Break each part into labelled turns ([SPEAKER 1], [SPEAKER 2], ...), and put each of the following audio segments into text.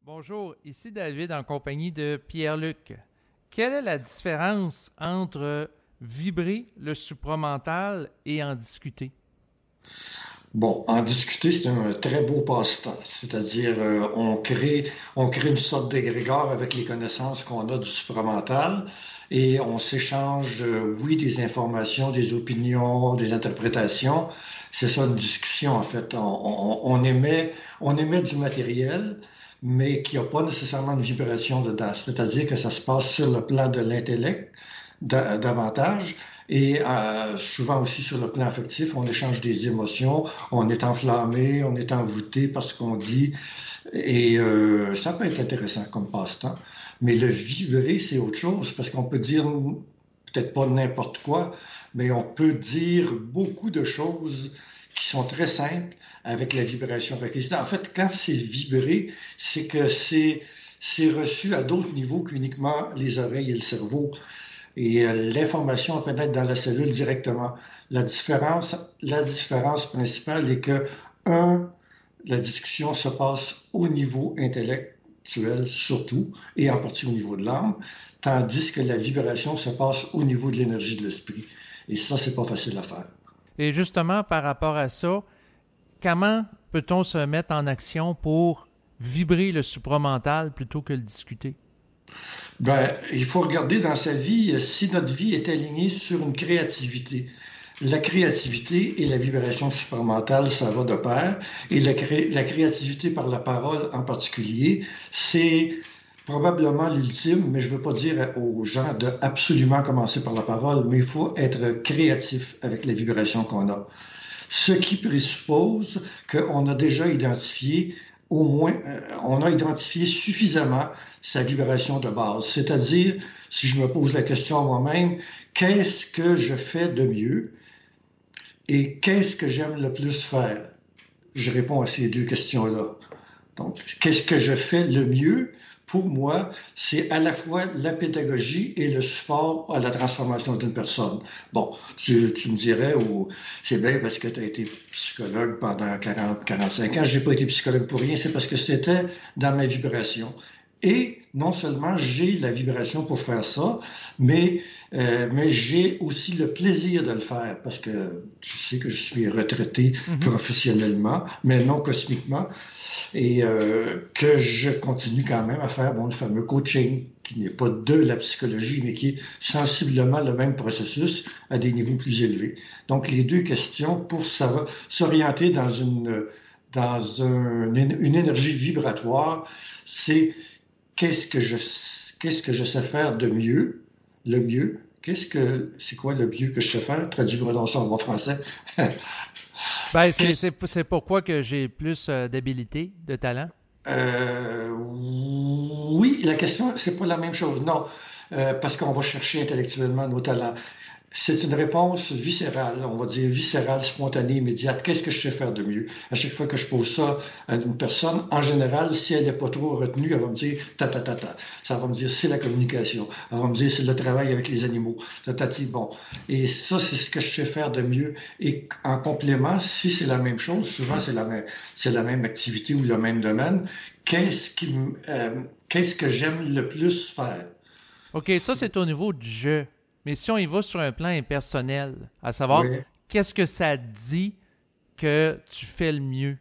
[SPEAKER 1] Bonjour, ici David en compagnie de Pierre-Luc. Quelle est la différence entre vibrer le supramental et en discuter?
[SPEAKER 2] Bon, en discuter, c'est un très beau passe-temps. C'est-à-dire, on crée une sorte d'égrégore avec les connaissances qu'on a du supramental et on s'échange, oui, des informations, des opinions, des interprétations. C'est ça une discussion, en fait. On émet du matériel, mais qui n'a pas nécessairement une vibration dedans. C'est-à-dire que ça se passe sur le plan de l'intellect davantage. Et souvent aussi sur le plan affectif, on échange des émotions, on est enflammé, on est envoûté par ce qu'on dit, et ça peut être intéressant comme passe-temps. Mais le vibrer, c'est autre chose, parce qu'on peut dire peut-être pas n'importe quoi, mais on peut dire beaucoup de choses qui sont très simples avec la vibration requise. En fait, quand c'est vibré, c'est que c'est reçu à d'autres niveaux qu'uniquement les oreilles et le cerveau et l'information pénètre dans la cellule directement. La différence principale est que, un, la discussion se passe au niveau intellectuel surtout, et en partie au niveau de l'âme, tandis que la vibration se passe au niveau de l'énergie de l'esprit. Et ça, c'est pas facile à faire.
[SPEAKER 1] Et justement, par rapport à ça, comment peut-on se mettre en action pour vibrer le supramental plutôt que le discuter?
[SPEAKER 2] Ben, il faut regarder dans sa vie si notre vie est alignée sur une créativité. La créativité et la vibration supramentale, ça va de pair. Et la créativité par la parole en particulier, c'est probablement l'ultime, mais je ne veux pas dire aux gens de absolument commencer par la parole, mais il faut être créatif avec la vibration qu'on a. Ce qui présuppose qu'on a déjà identifié au moins, on a identifié suffisamment sa vibration de base. C'est-à-dire, si je me pose la question à moi-même, qu'est-ce que je fais de mieux et qu'est-ce que j'aime le plus faire? Je réponds à ces deux questions-là. Donc, qu'est-ce que je fais le mieux? Pour moi, c'est à la fois la pédagogie et le support à la transformation d'une personne. Bon, tu me dirais, c'est bien parce que tu as été psychologue pendant 40, 45 ans. J'ai pas été psychologue pour rien, c'est parce que c'était dans ma vibration. Et non seulement j'ai la vibration pour faire ça, mais, mais j'ai aussi le plaisir de le faire parce que tu sais que je suis retraité
[SPEAKER 1] Mhm.
[SPEAKER 2] professionnellement, mais non cosmiquement, et que je continue quand même à faire le fameux coaching, qui n'est pas de la psychologie, mais qui est sensiblement le même processus à des niveaux plus élevés. Donc les deux questions pour s'orienter dans une énergie vibratoire, c'est qu'est-ce que je sais faire de mieux, le mieux. C'est quoi le mieux que je sais faire? Traduis-moi dans ça en bon français.
[SPEAKER 1] Ben, c'est,
[SPEAKER 2] Qu'est-ce,
[SPEAKER 1] c'est, c'est pourquoi que j'ai plus d'habilité, de talent.
[SPEAKER 2] oui, la question, c'est pas la même chose. Non, parce qu'on va chercher intellectuellement nos talents. C'est une réponse viscérale, on va dire viscérale, spontanée, immédiate. Qu'est-ce que je sais faire de mieux? À chaque fois que je pose ça à une personne, en général, si elle n'est pas trop retenue, elle va me dire ta ta ta ta. Ça va me dire c'est la communication. Elle va me dire c'est le travail avec les animaux. Tatati, bon. Et ça, c'est ce que je sais faire de mieux. Et en complément, si c'est la même chose, souvent c'est la même activité ou le même domaine. Qu'est-ce que j'aime le plus faire?
[SPEAKER 1] OK, ça, c'est au niveau du jeu. Mais si on y va sur un plan impersonnel, à savoir,
[SPEAKER 2] Oui.
[SPEAKER 1] qu'est-ce que ça dit que tu fais le mieux?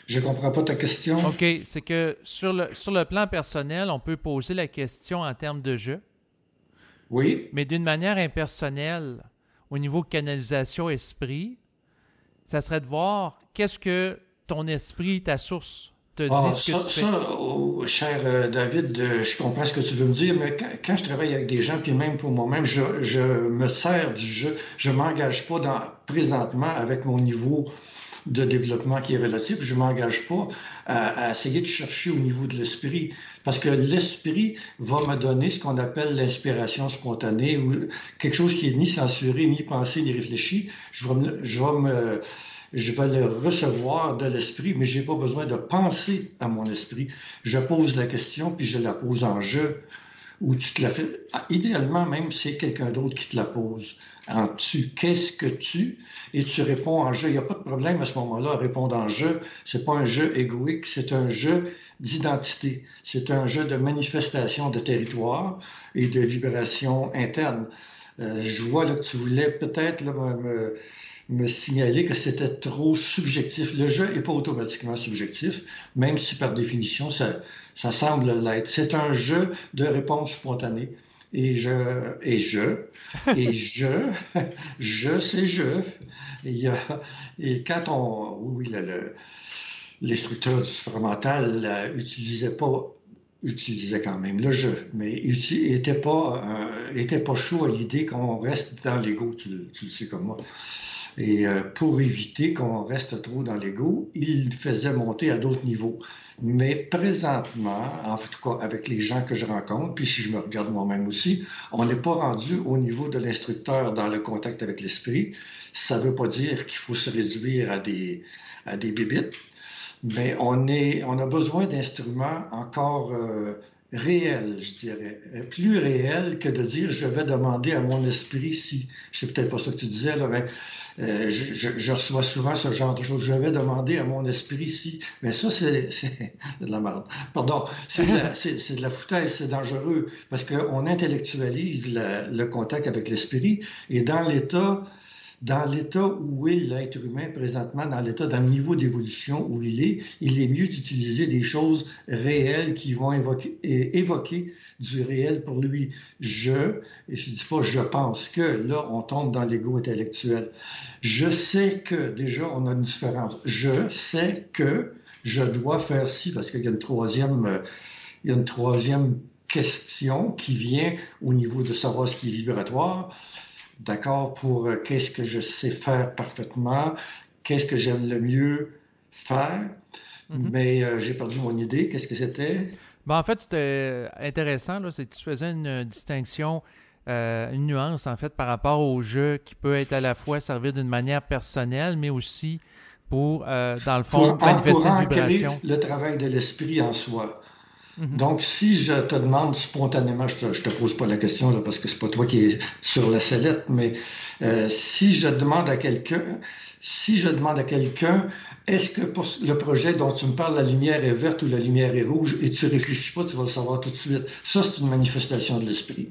[SPEAKER 2] Je comprends pas ta question.
[SPEAKER 1] OK, c'est que sur le plan personnel, on peut poser la question en termes de jeu,
[SPEAKER 2] Oui.
[SPEAKER 1] mais d'une manière impersonnelle, au niveau canalisation esprit, ça serait de voir qu'est-ce que ton esprit, ta source, te dit
[SPEAKER 2] Ah,
[SPEAKER 1] ce que
[SPEAKER 2] ça,
[SPEAKER 1] tu fais.
[SPEAKER 2] ça, oh, cher David, je comprends ce que tu veux me dire, mais quand je travaille avec des gens, puis même pour moi-même, je me sers du jeu. Je m'engage pas présentement avec mon niveau de développement qui est relatif, je m'engage pas à essayer de chercher au niveau de l'esprit, parce que l'esprit va me donner ce qu'on appelle l'inspiration spontanée, ou quelque chose qui est ni censuré, ni pensé, ni réfléchi. Je vais le recevoir de l'esprit, mais j'ai pas besoin de penser à mon esprit. Je pose la question, puis je la pose en jeu, ou tu te la fais. Idéalement, même, c'est quelqu'un d'autre qui te la pose. en tu. Qu'est-ce que tu? Et tu réponds en je. Il n'y a pas de problème à ce moment-là à répondre en je. C'est pas un jeu égoïque, c'est un jeu d'identité. C'est un jeu de manifestation de territoire et de vibration interne. Je vois là, que tu voulais peut-être là, me signaler que c'était trop subjectif. Le jeu n'est pas automatiquement subjectif, même si par définition, ça semble l'être. C'est un jeu de réponse spontanée. Et c'est je. Et quand oui, les structures du supramental utilisait quand même le jeu, mais était pas chaud à l'idée qu'on reste dans l'ego, tu le sais comme moi. Et pour éviter qu'on reste trop dans l'ego, il faisait monter à d'autres niveaux. Mais présentement, en tout cas avec les gens que je rencontre, puis si je me regarde moi-même aussi, on n'est pas rendu au niveau de l'instructeur dans le contact avec l'esprit. Ça ne veut pas dire qu'il faut se réduire à des bébites, mais on a besoin d'instruments encore réels, je dirais. Plus réels que de dire je vais demander à mon esprit si. C'est peut-être pas ça que tu disais, là, mais je reçois souvent ce genre de choses. Je vais demander à mon esprit si. Mais ça, c'est de la merde. Pardon, c'est de la foutaise, c'est dangereux parce qu'on intellectualise le contact avec l'esprit et dans l'état où est l'être humain présentement, dans le niveau d'évolution où il est mieux d'utiliser des choses réelles qui vont évoquer du réel pour lui. Et je dis pas je pense que, là, on tombe dans l'ego intellectuel. Je sais que, déjà, on a une différence. Je sais que je dois faire ci, parce qu'il y a une troisième question qui vient au niveau de savoir ce qui est vibratoire. D'accord, pour qu'est-ce que je sais faire parfaitement, qu'est-ce que j'aime le mieux faire, mais j'ai perdu mon idée. Qu'est-ce que c'était?
[SPEAKER 1] En fait, c'était intéressant, là, c'est que tu faisais une distinction, une nuance, en fait, par rapport au jeu qui peut être à la fois servir d'une manière personnelle, mais aussi pour, dans le fond, manifester une vibration.
[SPEAKER 2] Le travail de l'esprit en soi. Donc, si je te demande spontanément, je te pose pas la question là, parce que c'est pas toi qui es sur la sellette, mais si je demande à quelqu'un, est-ce que pour le projet dont tu me parles, la lumière est verte ou la lumière est rouge, et tu réfléchis pas, tu vas le savoir tout de suite. Ça, c'est une manifestation de l'esprit.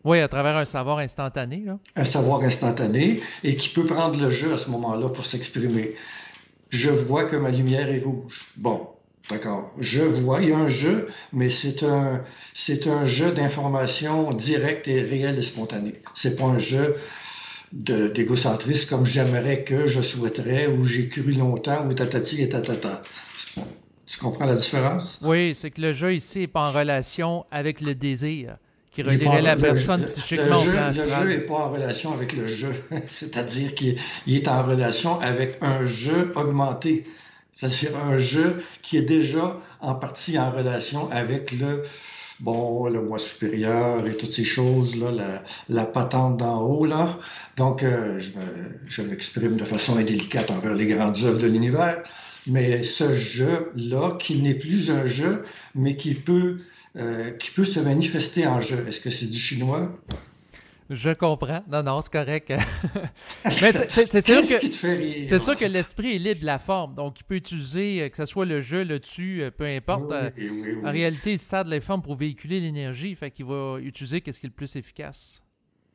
[SPEAKER 1] Oui, à travers un savoir instantané, là.
[SPEAKER 2] Un savoir instantané, et qui peut prendre le jeu à ce moment-là pour s'exprimer. Je vois que ma lumière est rouge. Bon. D'accord. Je vois, il y a un jeu, mais c'est un jeu d'information directe et réelle et spontanée. C'est pas un jeu d'égocentrisme comme j'aimerais que, je souhaiterais, ou j'ai cru longtemps, ou tatati et tatata. Tu comprends la différence?
[SPEAKER 1] Oui, c'est que le jeu ici n'est pas en relation avec le désir qui relierait la personne psychiquement au plan astral.
[SPEAKER 2] Le jeu n'est pas en relation avec le jeu, c'est-à-dire qu'il est en relation avec un jeu augmenté. C'est-à-dire un jeu qui est déjà en partie en relation avec le moi supérieur et toutes ces choses-là, la patente d'en haut, là. Donc, je m'exprime de façon indélicate envers les grandes œuvres de l'univers, mais ce jeu-là, qui n'est plus un jeu, mais qui peut se manifester en jeu. Est-ce que c'est du chinois?
[SPEAKER 1] Je comprends. Non, c'est correct. Mais c'est sûr
[SPEAKER 2] Qu'est-ce qui te fait rire?
[SPEAKER 1] C'est sûr que l'esprit est libre de la forme. Donc, il peut utiliser, que ce soit le jeu, le tu, peu importe.
[SPEAKER 2] Oui.
[SPEAKER 1] En réalité, il sert de la forme pour véhiculer l'énergie. Fait qu'il va utiliser ce qui est le plus efficace.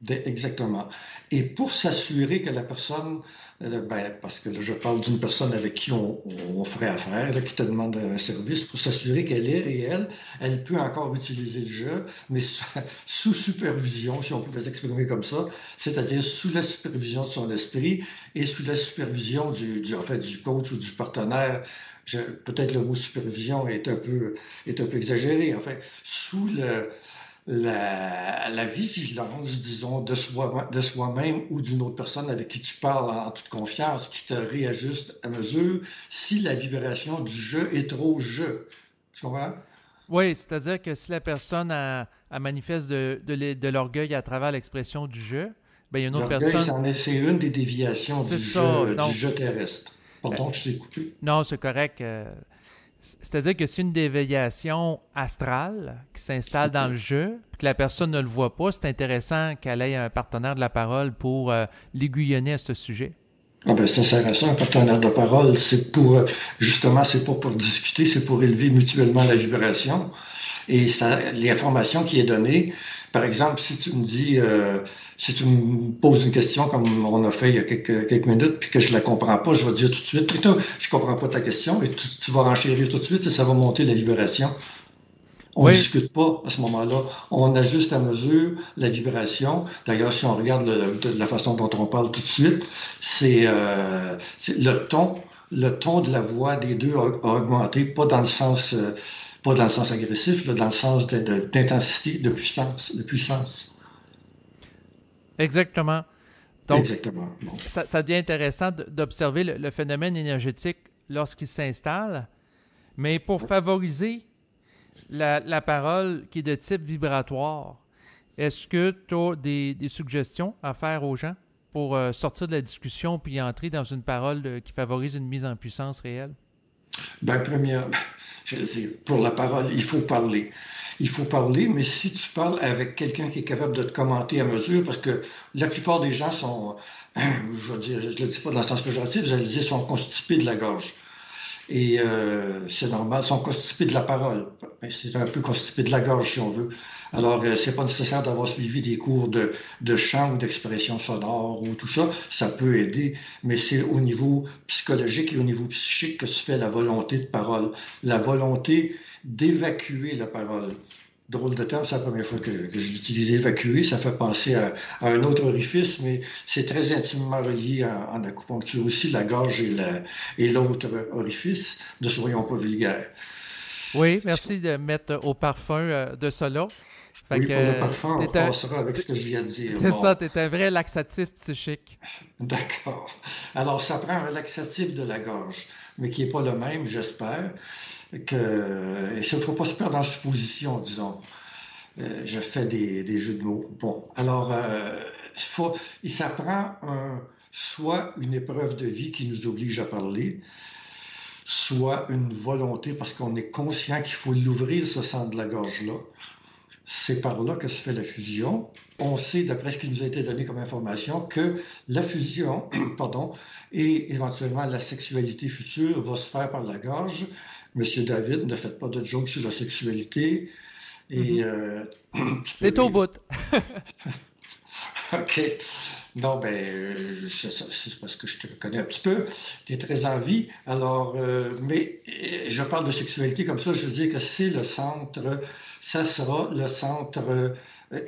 [SPEAKER 2] Exactement. Et pour s'assurer que la personne, parce que là, je parle d'une personne avec qui on ferait affaire, là, qui te demande un service, pour s'assurer qu'elle est réelle, elle peut encore utiliser le jeu, mais sous supervision, si on pouvait l'exprimer comme ça, c'est-à-dire sous la supervision de son esprit et sous la supervision du coach ou du partenaire. Peut-être le mot supervision est un peu exagéré. En fait, sous la vigilance, disons, de soi-même ou d'une autre personne avec qui tu parles en toute confiance, qui te réajuste à mesure si la vibration du jeu est trop jeu. Tu comprends?
[SPEAKER 1] Oui, c'est-à-dire que si la personne elle manifeste de l'orgueil à travers l'expression du jeu, ben il y a une autre personne...
[SPEAKER 2] C'est une des déviations du jeu terrestre. Pardon, je t'ai coupé.
[SPEAKER 1] Non, c'est correct. C'est-à-dire que c'est une déviation astrale qui s'installe dans le jeu, puis que la personne ne le voit pas. C'est intéressant qu'elle ait un partenaire de la parole pour l'aiguillonner à ce sujet.
[SPEAKER 2] Ah ben, ça sert à ça, un partenaire de parole. C'est pour, justement, c'est pas pour discuter, c'est pour élever mutuellement la vibration. Et ça, l'information qui est donnée, par exemple, si tu me dis, si tu me poses une question comme on a fait il y a quelques minutes, puis que je la comprends pas, je vais te dire tout de suite, Rita, je comprends pas ta question, et tu vas renchérir tout de suite et ça va monter la vibration. On ne discute pas à ce moment-là. On ajuste à mesure la vibration. D'ailleurs, si on regarde de la façon dont on parle tout de suite, c'est le ton de la voix des deux a augmenté, pas dans le sens agressif, là, dans le sens d'intensité, de puissance.
[SPEAKER 1] Exactement. Donc,
[SPEAKER 2] exactement. Bon.
[SPEAKER 1] Ça devient intéressant d'observer le phénomène énergétique lorsqu'il s'installe, mais pour favoriser la parole qui est de type vibratoire, est-ce que tu as des suggestions à faire aux gens pour sortir de la discussion puis entrer dans une parole qui favorise une mise en puissance réelle?
[SPEAKER 2] Ben, je veux dire, pour la parole, il faut parler. Il faut parler, mais si tu parles avec quelqu'un qui est capable de te commenter à mesure, parce que la plupart des gens sont, je veux dire, je ne le dis pas dans le sens péjoratif, je le dis, sont constipés de la gorge. Et c'est normal, ils sont constipés de la parole. C'est un peu constipé de la gorge, si on veut. Alors, c'est pas nécessaire d'avoir suivi des cours de chant ou d'expression sonore ou tout ça. Ça peut aider, mais c'est au niveau psychologique et au niveau psychique que se fait la volonté de parole. La volonté d'évacuer la parole. Drôle de terme, c'est la première fois que je l'utilise, évacuer. Ça fait penser à un autre orifice, mais c'est très intimement relié en acupuncture aussi, la gorge et l'autre orifice. Ne soyons pas vulgaires.
[SPEAKER 1] Oui, merci de mettre au parfum de cela.
[SPEAKER 2] Fait oui, pour le parfum, on passera avec ce que je viens de dire.
[SPEAKER 1] C'est ça, tu es un vrai laxatif psychique.
[SPEAKER 2] D'accord. Alors, ça prend un laxatif de la gorge, mais qui n'est pas le même, j'espère. Il ne faut pas se perdre dans la supposition, disons. Je fais des jeux de mots. Bon, alors, ça prend soit une épreuve de vie qui nous oblige à parler, soit une volonté, parce qu'on est conscient qu'il faut l'ouvrir, ce centre de la gorge-là. C'est par là que se fait la fusion. On sait, d'après ce qui nous a été donné comme information, que la fusion, pardon, et éventuellement la sexualité future va se faire par la gorge. Monsieur David, ne faites pas de joke sur la sexualité. Et
[SPEAKER 1] t'es au bout.
[SPEAKER 2] OK. Non, ben, c'est parce que je te connais un petit peu. Tu es très en vie. Alors, mais je parle de sexualité comme ça, je veux dire que c'est le centre, ça sera le centre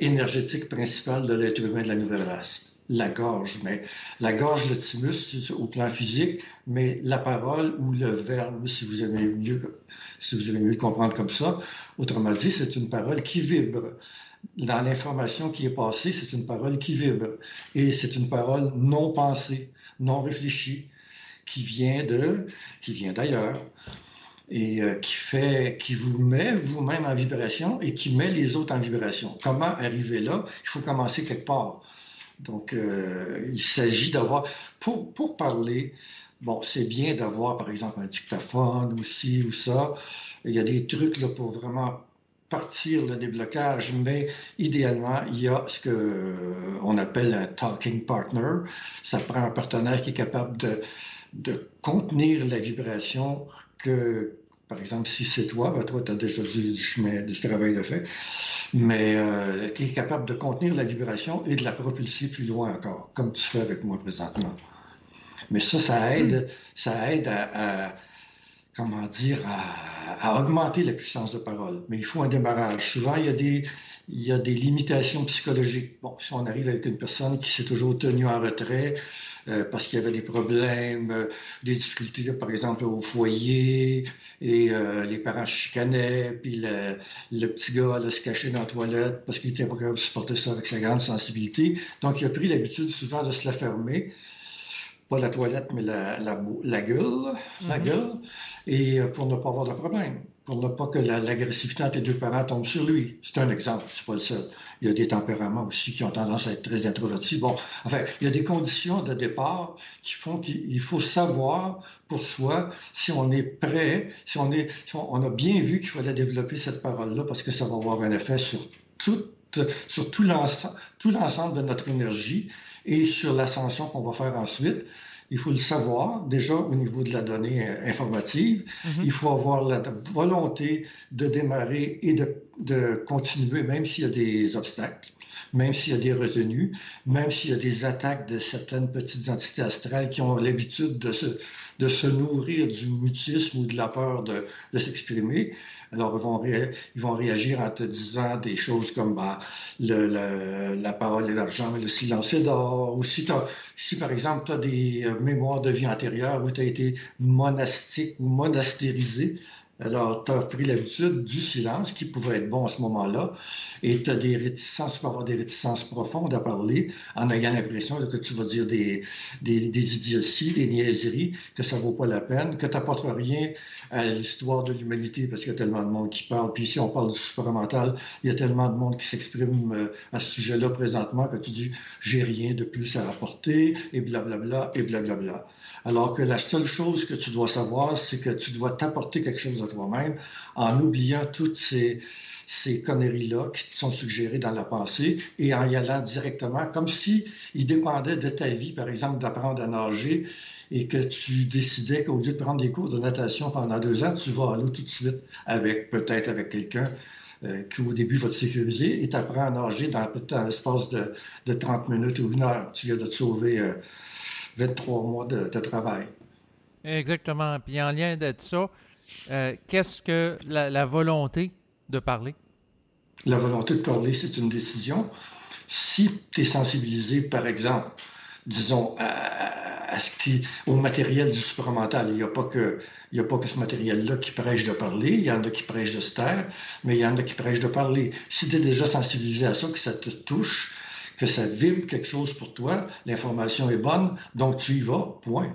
[SPEAKER 2] énergétique principal de l'être humain de la nouvelle race. La gorge, mais la gorge, le thymus au plan physique, mais la parole ou le verbe, si vous aimez mieux le comprendre comme ça. Autrement dit, c'est une parole qui vibre. Dans l'information qui est passée, c'est une parole qui vibre. Et c'est une parole non pensée, non réfléchie, qui vient d'ailleurs. Et qui vous met vous-même en vibration et qui met les autres en vibration. Comment arriver là? Il faut commencer quelque part. Donc, il s'agit d'avoir, pour parler, bon, c'est bien d'avoir, par exemple, un dictaphone ou ci ou ça. Il y a des trucs là, pour vraiment partir le déblocage, mais idéalement, il y a ce qu'on appelle un talking partner. Ça prend un partenaire qui est capable de contenir la vibration que, par exemple, si c'est toi, ben toi, tu as déjà du chemin, du travail de fait, mais qui est capable de contenir la vibration et de la propulser plus loin encore, comme tu fais avec moi présentement. Mais ça aide à comment dire, à augmenter la puissance de parole. Mais il faut un démarrage. Souvent, il y a des limitations psychologiques. Bon, si on arrive avec une personne qui s'est toujours tenue en retrait parce qu'il y avait des problèmes, des difficultés, par exemple, au foyer, et les parents chicanaient, puis le petit gars allait se cacher dans la toilette parce qu'il était pas capable de supporter ça avec sa grande sensibilité. Donc, il a pris l'habitude souvent de se la fermer. Pas la toilette, mais la gueule, et pour ne pas avoir de problème, pour ne pas que l'agressivité entre les deux parents tombe sur lui. C'est un exemple, c'est pas le seul. Il y a des tempéraments aussi qui ont tendance à être très introvertis. Bon, enfin, il y a des conditions de départ qui font qu'il faut savoir pour soi si on est prêt, si on a bien vu qu'il fallait développer cette parole-là parce que ça va avoir un effet sur tout l'ensemble de notre énergie et sur l'ascension qu'on va faire ensuite. Il faut le savoir, déjà au niveau de la donnée informative.
[SPEAKER 1] Mhm.
[SPEAKER 2] Il faut avoir la volonté de démarrer et de continuer, même s'il y a des obstacles, même s'il y a des retenues, même s'il y a des attaques de certaines petites entités astrales qui ont l'habitude de se nourrir du mutisme ou de la peur de s'exprimer. Alors, ils vont réagir en te disant des choses comme la parole est l'argent, mais le silence est d'or. Ou si par exemple, tu as des mémoires de vie antérieure où tu as été monastique ou monastérisé, alors tu as pris l'habitude du silence qui pouvait être bon à ce moment-là, et tu as des réticences, tu peux avoir des réticences profondes à parler en ayant l'impression que tu vas dire des idioties, des niaiseries, que ça vaut pas la peine, que tu n'apportes rien à l'histoire de l'humanité parce qu'il y a tellement de monde qui parle. Puis ici, on parle du supramental, il y a tellement de monde qui s'exprime à ce sujet-là présentement que tu dis « j'ai rien de plus à apporter » et blablabla, et blablabla. Alors que la seule chose que tu dois savoir, c'est que tu dois t'apporter quelque chose à toi-même en oubliant toutes ces conneries-là qui te sont suggérées dans la pensée et en y allant directement, comme si il dépendait de ta vie, par exemple, d'apprendre à nager et que tu décidais qu'au lieu de prendre des cours de natation pendant 2 ans, tu vas à l'eau tout de suite peut-être avec quelqu'un qui au début va te sécuriser et t'apprends à nager dans l'espace de 30 minutes ou 1 heure. Tu viens de te sauver 23 mois de travail.
[SPEAKER 1] Exactement. Puis en lien de ça, qu'est-ce que la volonté de parler?
[SPEAKER 2] La volonté de parler, c'est une décision. Si tu es sensibilisé, par exemple, disons, au matériel du supramental, il n'y a pas que ce matériel-là qui prêche de parler, il y en a qui prêchent de se taire, mais il y en a qui prêchent de parler. Si tu es déjà sensibilisé à ça, que ça te touche, que ça vibre quelque chose pour toi, l'information est bonne, donc tu y vas, point.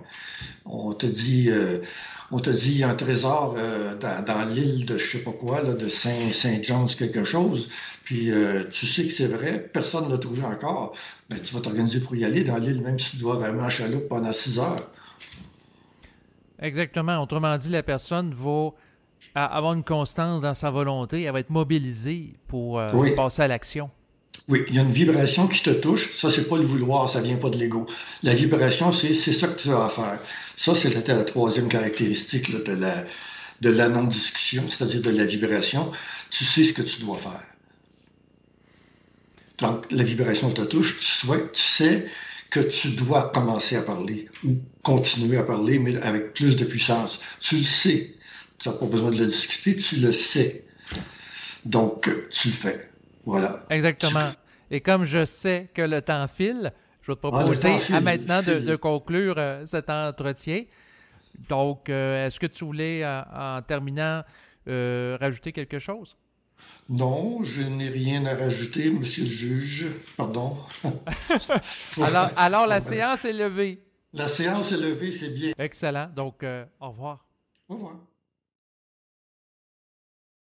[SPEAKER 2] On te dit, il y a un trésor dans l'île de je sais pas quoi, là, de Saint John's quelque chose, puis tu sais que c'est vrai, personne ne l'a trouvé encore, ben, tu vas t'organiser pour y aller dans l'île, même si tu dois vraiment en chaloupe pendant 6 heures.
[SPEAKER 1] Exactement. Autrement dit, la personne va avoir une constance dans sa volonté, elle va être mobilisée pour
[SPEAKER 2] Oui.
[SPEAKER 1] passer à l'action.
[SPEAKER 2] Oui, il y a une vibration qui te touche. Ça, c'est pas le vouloir, ça vient pas de l'ego. La vibration, c'est ça que tu as à faire. Ça, c'est la troisième caractéristique là, de la non-discussion, c'est-à-dire de la vibration. Tu sais ce que tu dois faire. Donc, la vibration te touche, tu sais que tu dois commencer à parler ou continuer à parler, mais avec plus de puissance. Tu le sais. Tu n'as pas besoin de le discuter, tu le sais. Donc, tu le fais. Voilà.
[SPEAKER 1] Exactement. Et comme je sais que le temps file, je vais te proposer maintenant de conclure cet entretien. Donc, est-ce que tu voulais, en terminant, rajouter quelque chose?
[SPEAKER 2] Non, je n'ai rien à rajouter, monsieur le juge. Pardon.
[SPEAKER 1] Alors la séance est levée.
[SPEAKER 2] La séance est levée, c'est bien.
[SPEAKER 1] Excellent. Donc, au revoir.
[SPEAKER 2] Au revoir.